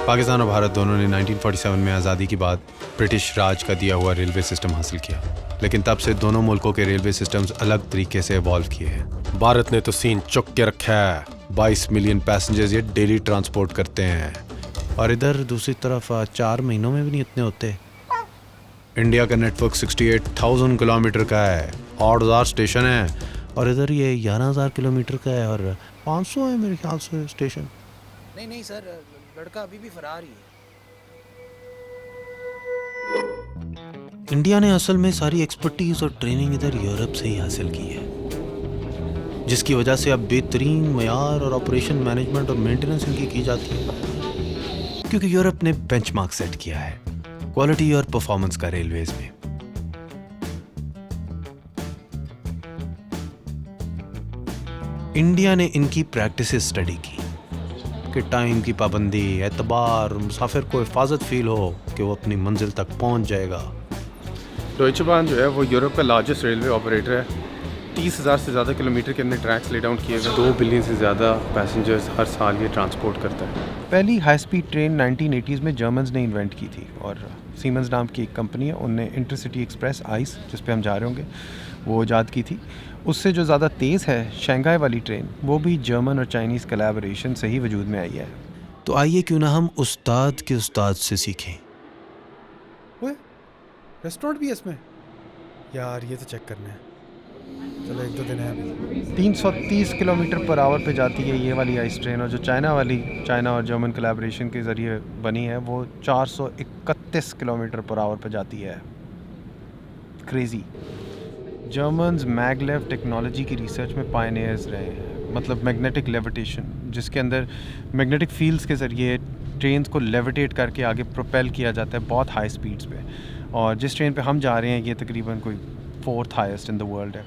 पाकिस्तान और भारत दोनों ने 1947 में आज़ादी के बाद ब्रिटिश राज का दिया हुआ रेलवे सिस्टम हासिल किया, लेकिन तब से दोनों मुल्कों के रेलवे सिस्टम्स अलग तरीके से इवॉल्व किए हैं। भारत ने तो सीन चुक के रखा है, 22 मिलियन पैसेंजर्स ये डेली ट्रांसपोर्ट करते हैं, और इधर दूसरी तरफ 4 महीनों में भी नहीं इतने होते। इंडिया का नेटवर्क 68,000 किलोमीटर का है, 8,000 स्टेशन है, और इधर ये 11,000 किलोमीटर का है और 500 है मेरे ख्याल से स्टेशन। नहीं सर, लड़का अभी भी फरार ही है। इंडिया ने असल में सारी एक्सपर्टीज और ट्रेनिंग इधर यूरोप से ही हासिल की है, जिसकी वजह से अब बेहतरीन मयार और ऑपरेशन मैनेजमेंट और मेंटेनेंस इनकी की जाती है, क्योंकि यूरोप ने बेंचमार्क सेट किया है क्वालिटी और परफॉर्मेंस का रेलवेज में। इंडिया ने इनकी प्रैक्टिसेस स्टडी की कि टाइम की पाबंदी, एतबार, मुसाफिर को हिफाजत फील हो कि वो अपनी मंजिल तक पहुंच जाएगा। डॉइचे बाहन जो है वो यूरोप का लार्जेस्ट रेलवे ऑपरेटर है। 30,000 से ज़्यादा किलोमीटर के अंदर ट्रैक्स ले डाउन किए गए, 2 बिलियन से ज़्यादा पैसेंजर्स हर साल ये ट्रांसपोर्ट करता है। पहली हाई स्पीड ट्रेन 1980s में जर्मन्स ने इन्वेंट की थी, और सीमेंस नाम की एक कंपनी है, उनने इंटरसिटी एक्सप्रेस आइस, जिस पे हम जा रहे होंगे, वो ईजाद की थी। उससे जो ज़्यादा तेज़ है शंघाई वाली ट्रेन, वो भी जर्मन और चाइनीज़ कोलैबोरेशन से ही वजूद में आई है। तो आइए क्यों ना हम उस्ताद के उस्ताद से सीखें। ओए, रेस्टोरेंट भी है इसमें यार, ये तो चेक करना है। चलो 1-2 दिन है अभी। 330 किलोमीटर पर आवर पे जाती है ये वाली आइस ट्रेन, और जो चाइना और जर्मन कोलैबोरेशन के ज़रिए बनी है वो 431 किलोमीटर पर आवर पे जाती है। क्रेज़ी। जर्मन्स मैगलेव टेक्नोलॉजी की रिसर्च में पायनियर्स रहे हैं, मतलब मैग्नेटिक लेविटेशन, जिसके अंदर मैग्नेटिक फील्ड्स के ज़रिए ट्रेन्स को लेविटेट करके आगे प्रोपेल किया जाता है बहुत हाई स्पीड्स पे। और जिस ट्रेन पे हम जा रहे हैं ये तकरीबन कोई 4th highest in the world है।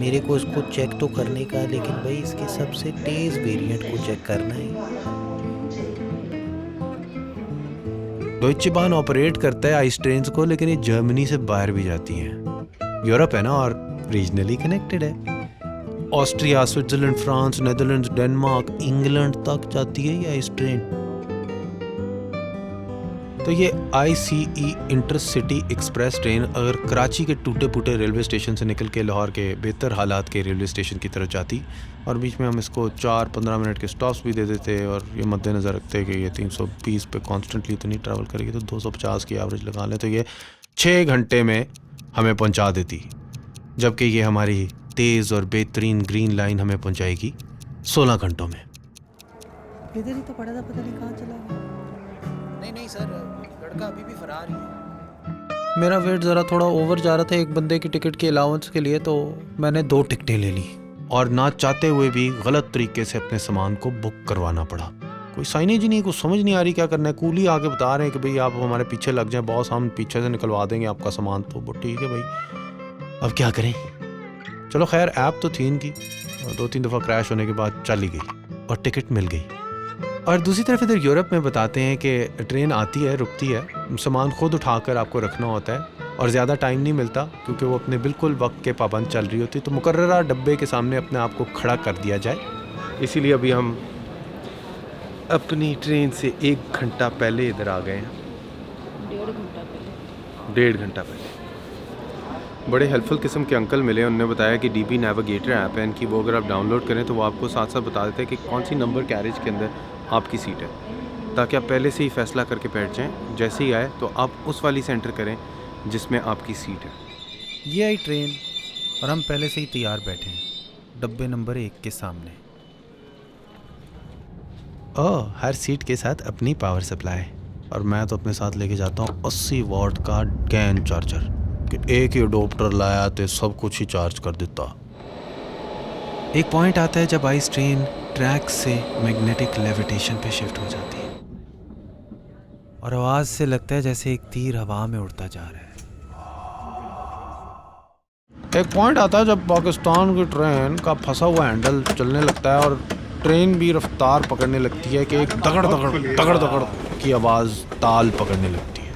मेरे को इसको चेक तो करने का, लेकिन भाई इसके सबसे तेज वेरिएंट को चेक करना है। डॉइचे बाहन ऑपरेट करता है आइस ट्रेन्स को, लेकिन ये जर्मनी से बाहर भी जाती हैं। यूरोप है ना, और रीजनली कनेक्टेड है। Austria, Switzerland, France, Netherlands, Denmark, England तक जाती है ये आइस ट्रेन। तो ये ICE इंटरसिटी एक्सप्रेस ट्रेन अगर कराची के टूटे फूटे रेलवे स्टेशन से निकल के लाहौर के बेहतर हालात के रेलवे स्टेशन की तरफ जाती, और बीच में हम इसको 4-15 मिनट के स्टॉप्स भी दे देते, और ये मद्देनज़र रखते कि ये 320 पे कॉन्स्टेंटली तो नहीं ट्रैवल करेगी, तो 250 की एवरेज लगा लें, तो ये 6 घंटे में हमें पहुंचा देती, जबकि ये हमारी तेज़ और बेहतरीन ग्रीन लाइन हमें पहुंचाएगी 16 घंटों में। इधर ही तो पड़ा था, पता नहीं कहाँ चला गया। नहीं सर, लड़का अभी भी फरार ही है। मेरा वेट ज़रा थोड़ा ओवर जा रहा था एक बंदे की टिकट के अलाउंस के लिए, तो मैंने 2 टिकटें ले ली, और ना चाहते हुए भी गलत तरीके से अपने सामान को बुक करवाना पड़ा। कोई साइनेज ही नहीं, कुछ समझ नहीं आ रही क्या करना है। कूली आके बता रहे हैं कि भाई आप हमारे पीछे लग जाएं बॉस, हम पीछे से निकलवा देंगे आपका सामान। तो वो ठीक है भाई, अब क्या करें। चलो खैर, ऐप तो थी इनकी, 2-3 दफ़ा क्रैश होने के बाद चली गई और टिकट मिल गई। और दूसरी तरफ इधर यूरोप में बताते हैं कि ट्रेन आती है, रुकती है, सामान खुद उठाकर आपको रखना होता है, और ज़्यादा टाइम नहीं मिलता क्योंकि वो अपने बिल्कुल वक्त के पाबंद चल रही होती, तो मुकर्ररा डब्बे के सामने अपने आप को खड़ा कर दिया जाए। इसीलिए अभी हम अपनी ट्रेन से 1 घंटा पहले इधर आ गए हैं। 1.5 घंटा पहले। बड़े हेल्पफुल किस्म के अंकल मिले, उन्होंने बताया कि DB नेविगेटर ऐप है इनकी, वो अगर आप डाउनलोड करें तो वो आपको साथ साथ बता देते हैं कि कौन सी नंबर कैरेज के अंदर आपकी सीट है, ताकि आप पहले से ही फ़ैसला करके बैठ जाएं। जैसे ही आए तो आप उस वाली सेंटर करें जिसमें आपकी सीट है। ये आई ट्रेन, और हम पहले से ही तैयार बैठे हैं डब्बे नंबर 1 के सामने। हर सीट के साथ अपनी पावर सप्लाई, और मैं तो अपने साथ लेके जाता हूँ 80 वाट का गैन चार्जर, कि एक ही अडोप्टर लाया तो सब कुछ ही चार्ज कर देता। एक पॉइंट आता है जब आइस ट्रेन ट्रैक से मैग्नेटिक लेविटेशन पे शिफ्ट हो जाती है, और आवाज़ से लगता है जैसे एक तीर हवा में उड़ता जा रहा है। एक पॉइंट आता है जब पाकिस्तान की ट्रेन का फंसा हुआ हैंडल चलने लगता है, और ट्रेन भी रफ्तार पकड़ने लगती है कि एक दगड़ दगड़ दगड़ दगड़ की आवाज़ ताल पकड़ने लगती है।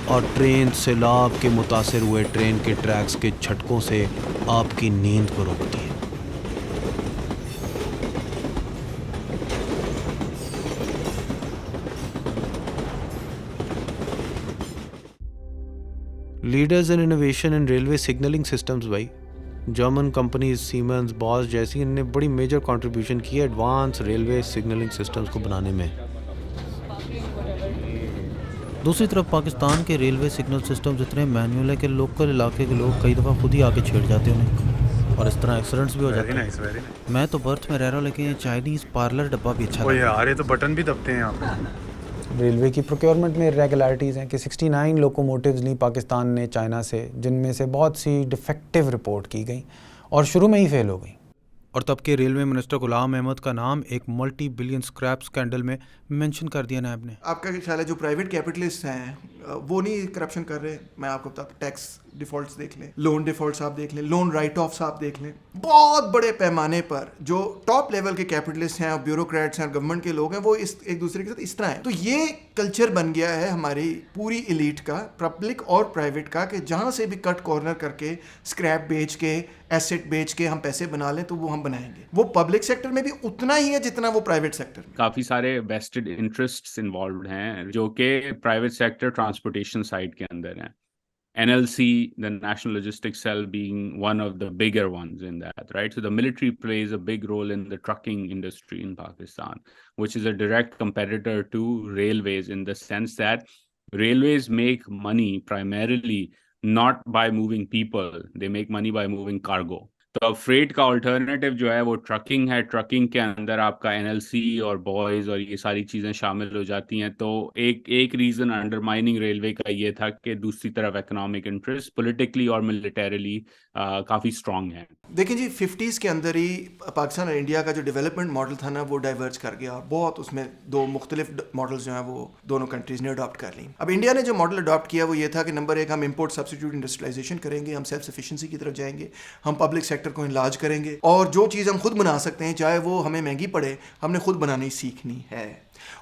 और ट्रेन सैलाब के मुतासिर हुए ट्रेन के ट्रैक्स के झटकों से आपकी नींद को रोकती है। Leaders in innovation in railway signalling systems भाई, जर्मन कंपनीज सीमेंस, बॉश जैसी इनने बड़ी मेजर कंट्रीब्यूशन की है एडवांस रेलवे सिग्नलिंग सिस्टम्स को बनाने में। दूसरी तरफ पाकिस्तान के रेलवे सिग्नल सिस्टम्स इतने मैनुअल है कि लोकल इलाके के लोग कई दफ़ा खुद ही आके छेड़ जाते हैं उन्हें, और इस तरह एक्सीडेंट्स भी हो जाते हैं। मैं तो बर्थ में रह रहा हूँ, लेकिन ये चाइनीज़ पार्लर डब्बा भी अच्छा है। आ रहे तो बटन भी दबते हैं यहाँ पे। रेलवे की प्रोक्योरमेंट में इरेगुलरिटीज़ हैं कि 69 लोकोमोटिव्स ली पाकिस्तान ने चाइना से, जिनमें से बहुत सी डिफेक्टिव रिपोर्ट की गई और शुरू में ही फेल हो गई। और तब के रेलवे मिनिस्टर गुलाम अहमद का नाम एक मल्टी बिलियन स्क्रैप स्कैंडल में मेंशन कर दिया नायब ने। आपका क्या ख्याल है जो प्राइवेट कैपिटलिस्ट हैं वो नहीं करप्शन कर रहे? मैं आपको बता, टैक्स डिफॉल्ट्स देख लें, लोन डिफॉल्ट्स आप देख लें, लोन राइट ऑफ्स आप देख लें, बहुत बड़े पैमाने पर जो टॉप लेवल के कैपिटलिस्ट हैं और ब्यूरोक्रेट्स हैं और गवर्नमेंट के लोग हैं वो एक दूसरे के साथ इस तरह हैं। तो ये कल्चर बन गया है हमारी पूरी एलीट का, पब्लिक और प्राइवेट का, कि जहाँ से भी कट कॉर्नर करके स्क्रैप बेच के एसेट बेच के हम पैसे बना लें तो वो हम बनाएंगे। वो पब्लिक सेक्टर में भी उतना ही है जितना वो प्राइवेट सेक्टर में। काफी सारे वेस्टेड इंटरेस्ट्स इन्वॉल्व हैं जो कि प्राइवेट सेक्टर ट्रांसपोर्टेशन साइड के अंदर हैं। NLC, the National Logistics Cell, being one of the bigger ones in that, right? So the military plays a big role in the trucking industry in Pakistan, which is a direct competitor to railways in the sense that railways make money primarily not by moving people, they make money by moving cargo. तो freight का alternative जो है वो trucking है। Trucking के अंदर आपका NLC और बॉयज और ये सारी चीज़ें शामिल हो जाती हैं। तो एक रीज़न अंडरमाइनिंग रेलवे का ये था कि दूसरी तरफ इकोनॉमिक इंटरेस्ट पॉलिटिकली और मिलिटरीली काफ़ी स्ट्रांग है। देखिए जी, 50s के अंदर ही पाकिस्तान और इंडिया का जो डेवलपमेंट मॉडल था ना वो डाइवर्ज कर गया और बहुत उसमें दो मुख्तलिफ मॉडल्स जो हैं वो दोनों कंट्रीज़ ने अडॉप्ट कर ली। अब इंडिया ने जो मॉडल अडॉप्ट किया वो ये था कि नंबर 1 हम इंपोर्ट सब्सिट्यूट इंडस्ट्रियलाइजेशन करेंगे, हम सेल्फ सफिशिएंसी की तरफ जाएंगे, हम पब्लिक सेक्टर को इनलार्ज करेंगे और जो चीज़ हम खुद बना सकते हैं चाहे वो हमें महंगी पड़े, हमने खुद बनानी सीखनी है।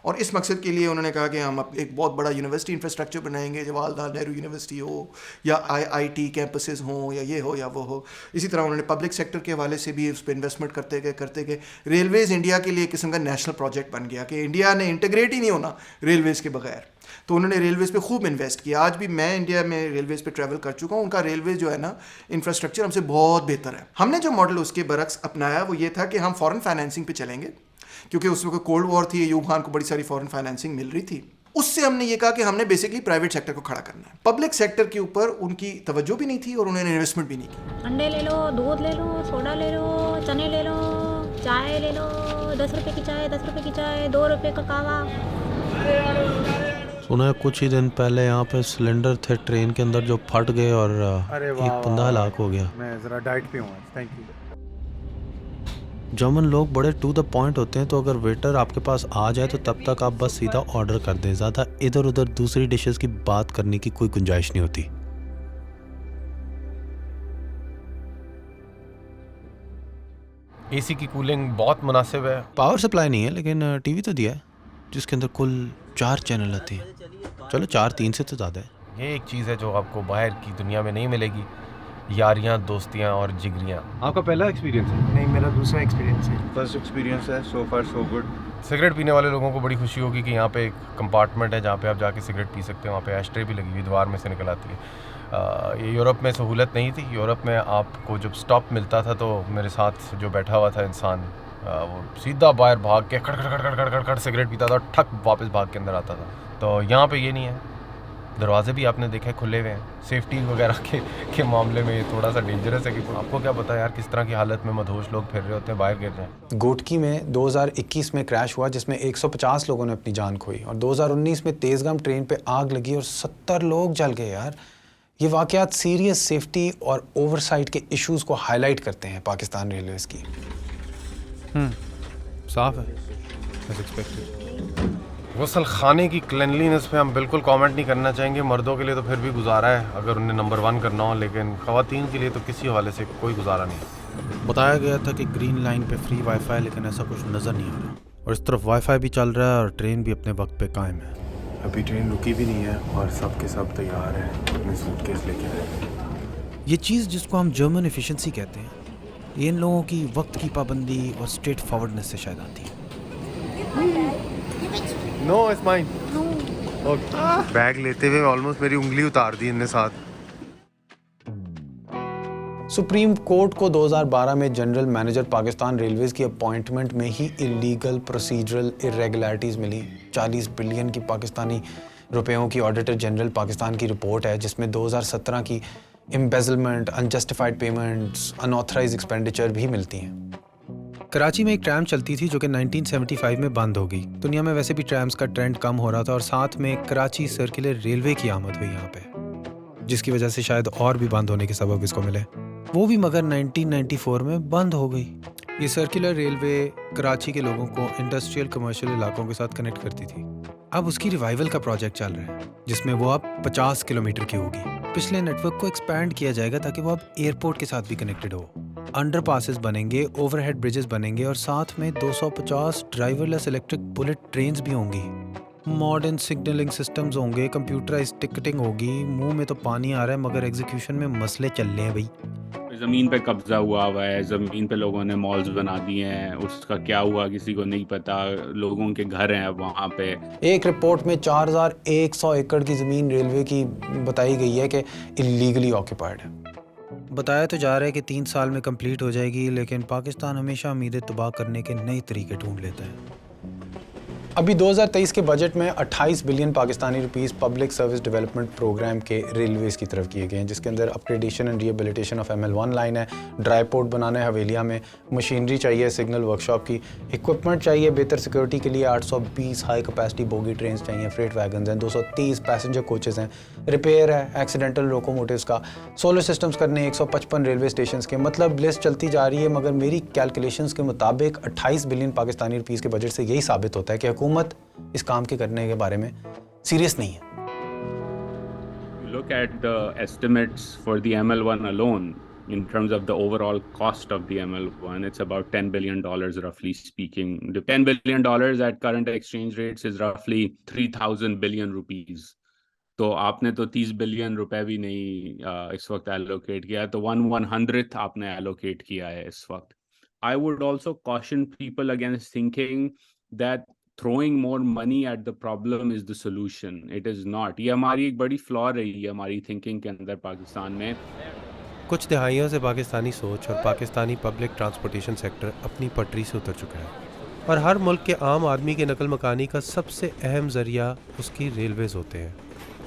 और इस मकसद के लिए उन्होंने कहा कि हम एक बहुत बड़ा यूनिवर्सिटी इंफ्रास्ट्रक्चर बनाएंगे, जवाहरलाल नेहरू यूनिवर्सिटी हो या IIT कैंपसेस हों या ये हो या वो हो। इसी तरह उन्होंने पब्लिक सेक्टर के हवाले से भी उस पर इन्वेस्टमेंट करते गए। रेलवेज़ इंडिया के लिए एक किस्म का नेशनल प्रोजेक्ट बन गया कि इंडिया ने इंटीग्रेट ही नहीं होना रेलवेज़ के बगैर, तो उन्होंने रेलवेज़ पे खूब इन्वेस्ट किया। आज भी मैं इंडिया में रेलवेज़ पे ट्रैवल कर चुका हूँ, उनका रेलवे जो है ना इंफ्रास्ट्रक्चर हमसे बहुत बेहतर है। हमने जो मॉडल उसके बरक्स अपनाया वो ये था कि हम फॉरेन फाइनेंसिंग पे चलेंगे, क्योंकि उस वक्त कोल्ड वॉर थी, यूब खान को बड़ी सारी फॉरेन फाइनेंसिंग मिल रही थी। उससे हमने ये कहा कि हमने बेसिकली प्राइवेट सेक्टर को खड़ा करना है। पब्लिक सेक्टर के ऊपर उनकी तवज्जो भी नहीं थी और उन्होंने इन्वेस्टमेंट भी नहीं की। अंडे ले लो, दूध ले लो, सोडा ले लो, चने ले लो, चाय ले लो, 10 रुपए की चाय, 10 रुपए की चाय, 2 रुपए का कावा। सुना है कुछ ही दिन पहले यहाँ पे सिलेंडर थे ट्रेन के अंदर जो फट गए और एक बंदा हलाक हो गया। मैं ज़रा डाइट पे हूँ, थैंक यू। जर्मन लोग बड़े टू द पॉइंट होते हैं, तो अगर वेटर आपके पास आ जाए तो तब तक आप बस सीधा ऑर्डर कर दें, ज़्यादा इधर उधर दूसरी डिशेस की बात करने की कोई गुंजाइश नहीं होती। AC की कूलिंग बहुत मुनासिब है। पावर सप्लाई नहीं है लेकिन टीवी तो दिया है जिसके अंदर कुल 4 चैनल आते हैं। चलो 4, 3 से तो ज़्यादा है। ये एक चीज़ है जो आपको बाहर की दुनिया में नहीं मिलेगी, यारियाँ, दोस्तियाँ और जिगरियाँ। आपका पहला एक्सपीरियंस है? नहीं, मेरा दूसरा एक्सपीरियंस है। फर्स्ट एक्सपीरियंस है, सो फार सो गुड। सिगरेट पीने वाले लोगों को बड़ी खुशी होगी कि यहाँ पे एक कंपार्टमेंट है जहाँ पे आप जाके सिगरेट पी सकते हैं। वहाँ पे एस्ट्रे भी लगी हुई दीवार में से निकल आती है। ये यूरोप में सहूलत नहीं थी। यूरोप में आपको जब स्टॉप मिलता था तो मेरे साथ जो बैठा हुआ था इंसान वो सीधा बाहर भाग के खड़ सिगरेट पीता था और ठक वापस भाग के अंदर आता था। तो यहाँ पे ये नहीं है। दरवाजे भी आपने देखे खुले हुए हैं। सेफ्टी वगैरह के मामले में ये थोड़ा सा डेंजरस है कि आपको क्या पता यार किस तरह की हालत में मदहोश लोग फिर रहे होते हैं, बाहर गिर जाएं। गोटकी में 2021 में क्रैश हुआ जिसमें 150 लोगों ने अपनी जान खोई, और 2019 में तेज़गाम ट्रेन पे आग लगी और 70 लोग जल गए। यार ये वाक़यात सीरियस सेफ्टी और ओवरसाइट के इश्यूज़ को हाईलाइट करते हैं पाकिस्तान रेलवेज़ की। साफ है एज एक्सपेक्टेड। गुसल खाने की क्लिनलीनेस पे हम बिल्कुल कमेंट नहीं करना चाहेंगे। मर्दों के लिए तो फिर भी गुजारा है अगर उन्हें नंबर 1 करना हो, लेकिन ख़वातीन के लिए तो किसी हवाले से कोई गुजारा नहीं है। बताया गया था कि ग्रीन लाइन पे फ्री वाईफाई, लेकिन ऐसा कुछ नज़र नहीं आ रहा। और इस तरफ वाईफाई भी चल रहा है और ट्रेन भी अपने वक्त पे कायम है। अभी ट्रेन रुकी भी नहीं है और सब के सब तैयार हैं अपने सूटकेस लेके आए। ये चीज़ जिसको हम जर्मन एफिशिएंसी कहते हैं, ये इन लोगों की वक्त की पाबंदी और स्ट्रेट फॉरवर्डनेस से शायद आती है। No it's mine. Okay. Bag लेते हुए ऑलमोस्ट मेरी उंगली उतार दी इनने साथ। सुप्रीम कोर्ट को 2012 में जनरल मैनेजर पाकिस्तान रेलवेज की अपॉइंटमेंट में ही इलीगल प्रोसीजरल इरेगुलरिटीज़ मिली। 40 बिलियन की पाकिस्तानी रुपयों की ऑडिटर जनरल पाकिस्तान की रिपोर्ट है, जिसमें 2017 की embezzlement, unjustified payments, unauthorised expenditure भी मिलती हैं। कराची में एक ट्रैम चलती थी जो कि 1975 में बंद हो गई। दुनिया में वैसे भी ट्रैम्स का ट्रेंड कम हो रहा था और साथ में कराची सर्कुलर रेलवे की आमद हुई यहाँ पे, जिसकी वजह से शायद और भी बंद होने के सबब इसको मिले। वो भी मगर 1994 में बंद हो गई। ये सर्कुलर रेलवे कराची के लोगों को इंडस्ट्रियल कमर्शियल इलाकों के साथ कनेक्ट करती थी। अब उसकी रिवाइवल का प्रोजेक्ट चल रहा है, जिसमें वो अब 50 किलोमीटर की होगी। पिछले नेटवर्क को एक्सपैंड किया जाएगा ताकि वो अब एयरपोर्ट के साथ भी कनेक्टेड हो। अंडर पासेस बनेंगे, ओवरहेड ब्रिजेस बनेंगे और साथ में 250 ड्राइवरलेस इलेक्ट्रिक बुलेट ट्रेन्स भी होंगी। मॉडर्न सिग्नलिंग सिस्टम्स होंगे, कंप्यूटराइज टिकटिंग होगी। मुंह में तो पानी आ रहा है मगर एग्जीक्यूशन में मसले चल रहे हैं भाई। जमीन पे कब्जा हुआ है, जमीन पे लोगों ने मॉल्स बना दिए हैं, उसका क्या हुआ किसी को नहीं पता। लोगों के घर हैं अब वहाँ पे। एक रिपोर्ट में 4100 एकड़ की ज़मीन रेलवे की बताई गई है कि इलीगली ऑक्यूपाइड है। बताया तो जा रहा है कि 3 साल में कंप्लीट हो जाएगी, लेकिन पाकिस्तान हमेशा उम्मीदें तबाह करने के नए तरीके ढूंढ लेता है। अभी 2023 के बजट में 28 billion Pakistani rupees public service development programme के रेलवेज की तरफ किए गए हैं, जिसके अंदर upgradation and rehabilitation of ML1 line है, ड्राई पोर्ट बनाना है हवेलिया में, मशीनरी चाहिए सिग्नल वर्कशॉप की, इक्विपमेंट चाहिए बेहतर सिक्योरिटी के लिए, 820 हाई कैपेसिटी बोगी ट्रेन चाहिए, फ्रेट वैगन्स हैं, 230 पैसेंजर कोचेज़ हैं, रिपेयर है एक्सीडेंटल लोकोमोटिव्स का, सोलर सिस्टम्स करने 155 रेलवे स्टेशन के। मतलब लिस्ट चलती जा रही है, मगर मेरी कैलकुलेशंस के मुताबिक 28 बिलियन पाकिस्तानी रुपीस के बजट से यही साबित होता है कि हुकूमत इस काम के करने के बारे में सीरियस नहीं है। Look at the estimates for the ML1 alone in terms of the overall cost of the ML1. It's about $10 billion roughly speaking. The $10 billion at current exchange rates is roughly 3,000 billion rupees. तो आपने तो 30 billion रुपए भी नहीं इस वक्त allocate किया है, तो 1/100th आपने एलोकेट किया है इस वक्त। I would also caution people against thinking that throwing more money at the problem is the solution. It is not. ये हमारी एक बड़ी फ्लॉ रही है हमारी थिंकिंग के अंदर पाकिस्तान में। कुछ दहाइयों से पाकिस्तानी सोच और पाकिस्तानी पब्लिक ट्रांसपोर्टेशन सेक्टर अपनी पटरी से उतर चुका है और हर मुल्क के आम आदमी के नकल मकानी का सबसे अहम ज़रिया उसकी रेलवेज़ होते हैं।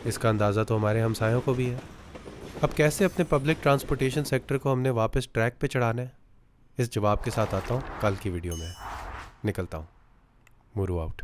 इसका अंदाज़ा तो हमारे हमसायों को भी है। अब कैसे अपने पब्लिक ट्रांसपोर्टेशन सेक्टर को हमने वापस ट्रैक पे चढ़ाना है, इस जवाब के साथ आता हूँ कल की वीडियो में। निकलता हूँ। मुरू आउट।